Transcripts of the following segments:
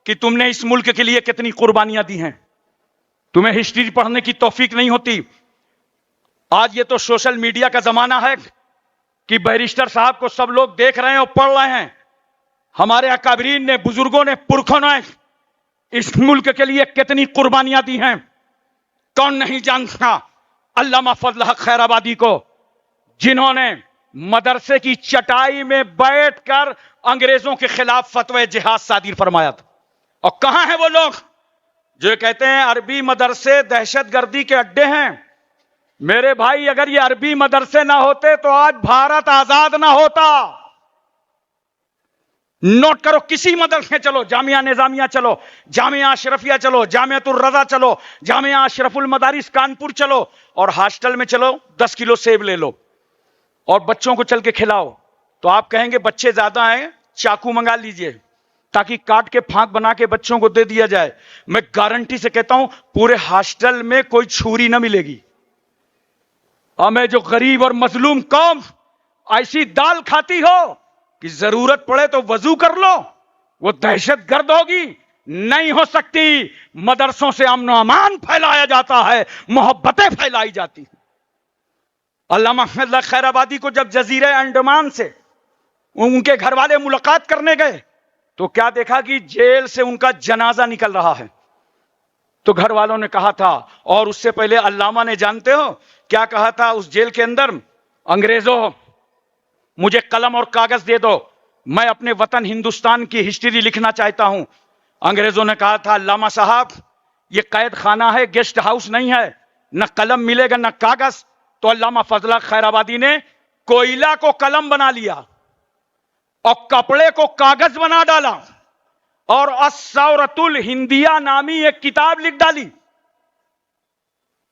کہ تم نے اس ملک کے لیے کتنی قربانیاں دی ہیں. تمہیں ہسٹری پڑھنے کی توفیق نہیں ہوتی. آج یہ تو سوشل میڈیا کا زمانہ ہے کہ بیرسٹر صاحب کو سب لوگ دیکھ رہے ہیں اور پڑھ رہے ہیں. ہمارے اکابرین نے, بزرگوں نے, پرکھوں نے اس ملک کے لیے کتنی قربانیاں دی ہیں. کون نہیں جانتا علامہ فضل حق خیر آبادی کو, جنہوں نے مدرسے کی چٹائی میں بیٹھ کر انگریزوں کے خلاف فتوی جہاد صادر فرمایا تھا. اور کہاں ہیں وہ لوگ جو کہتے ہیں عربی مدرسے دہشت گردی کے اڈے ہیں؟ میرے بھائی, اگر یہ عربی مدرسے نہ ہوتے تو آج بھارت آزاد نہ ہوتا. نوٹ کرو, کسی مدرسے چلو, جامعہ نظامیہ چلو, جامعہ اشرفیہ چلو, جامعۃ الرضا چلو, جامعہ اشرف المدارس کانپور چلو, اور ہاسٹل میں چلو, 10 کلو سیب لے لو اور بچوں کو چل کے کھلاؤ, تو آپ کہیں گے بچے زیادہ ہیں, چاقو منگا لیجئے تاکہ کاٹ کے پھانک بنا کے بچوں کو دے دیا جائے. میں گارنٹی سے کہتا ہوں پورے ہاسٹل میں کوئی چھری نہ ملے گی. ہمیں جو غریب اور مظلوم قوم ایسی دال کھاتی ہو کہ ضرورت پڑے تو وضو کر لو, وہ دہشت گرد ہوگی؟ نہیں ہو سکتی. مدرسوں سے امن و امان پھیلایا جاتا ہے, محبتیں پھیلائی جاتی ہیں. علامہ فضل حق خیر آبادی کو جب جزیرہ انڈمان سے ان کے گھر والے ملاقات کرنے گئے تو کیا دیکھا کہ جیل سے ان کا جنازہ نکل رہا ہے. تو گھر والوں نے کہا تھا, اور اس سے پہلے علامہ نے جانتے ہو کیا کہا تھا اس جیل کے اندر؟ انگریزوں مجھے قلم اور کاغذ دے دو, میں اپنے وطن ہندوستان کی ہسٹری لکھنا چاہتا ہوں. انگریزوں نے کہا تھا علامہ صاحب یہ قید خانہ ہے, گیسٹ ہاؤس نہیں ہے, نہ قلم ملے گا نہ کاغذ. تو علامہ فضل حق خیر آبادی نے کوئلہ کو قلم بنا لیا اور کپڑے کو کاغذ بنا ڈالا اور الثورۃ الہندیہ نامی ایک کتاب لکھ ڈالی.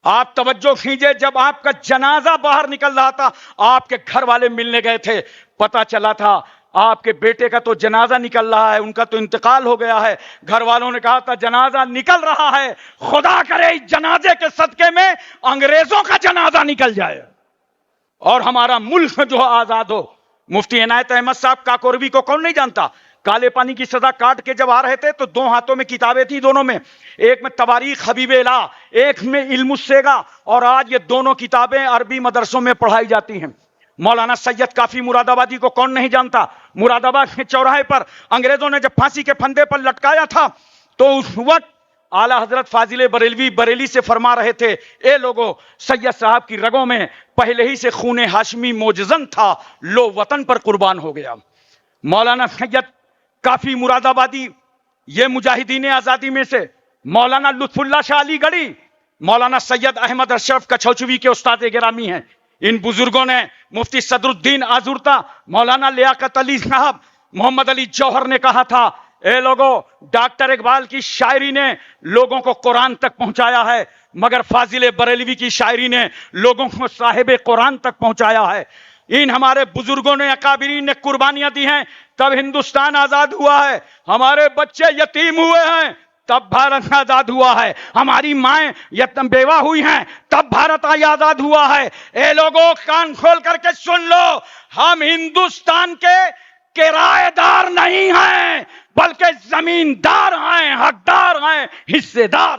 آپ توجہ کیجئے, جب آپ کا جنازہ باہر نکل رہا تھا, آپ کے گھر والے ملنے گئے تھے, پتا چلا تھا آپ کے بیٹے کا تو جنازہ نکل رہا ہے, ان کا تو انتقال ہو گیا ہے. گھر والوں نے کہا تھا جنازہ نکل رہا ہے, خدا کرے اس جنازے کے صدقے میں انگریزوں کا جنازہ نکل جائے اور ہمارا ملک جو آزاد ہو. مفتی عنایت احمد صاحب کاکوروی کو کون نہیں جانتا؟ کالے پانی کی سزا کاٹ کے جب آ رہے تھے تو 2 ہاتھوں میں کتابیں تھی, دونوں میں, ایک میں تواریخ حبیب الہ, ایک میں علم السیگا, اور آج یہ دونوں کتابیں عربی مدرسوں میں پڑھائی جاتی ہیں. مولانا سید کافی مراد آبادی کو کون نہیں جانتا؟ مراد آباد کے چوراہے پر انگریزوں نے جب پھانسی کے پھندے پر لٹکایا تھا تو اس وقت اعلی حضرت فاضل بریلوی بریلی سے فرما رہے تھے, اے لوگو, سید صاحب کی رگوں میں پہلے ہی سے خون ہاشمی موجزن تھا, لو وطن پر قربان ہو گیا. مولانا سید کافی مراد آبادی یہ مجاہدین آزادی میں سے, مولانا لطف اللہ شاہ علی گڑھی, مولانا سید احمد اشرف کچھوچوی کے استاد گرامی ہیں. ان بزرگوں نے, مفتی صدر الدین آزورتا, مولانا لیاقت علی صاحب, محمد علی جوہر نے کہا تھا, اے لوگو, ڈاکٹر اقبال کی شاعری نے لوگوں کو قرآن تک پہنچایا ہے, مگر فاضل بریلوی کی شاعری نے لوگوں کو صاحب قرآن تک پہنچایا ہے. ان ہمارے بزرگوں نے, اکابرین نے قربانیاں دی ہیں, تب ہندوستان آزاد ہوا ہے. ہمارے بچے یتیم ہوئے ہیں, تب بھارت آزاد ہوا ہے. ہماری مائیں یتیم بیوہ ہوئی ہیں, تب بھارت آزاد ہوا ہے. اے لوگوں, کان کھول کر کے سن لو, ہم ہندوستان کے کرایہ دار نہیں ہیں بلکہ زمیندار ہیں, حقدار ہیں, حصے دار.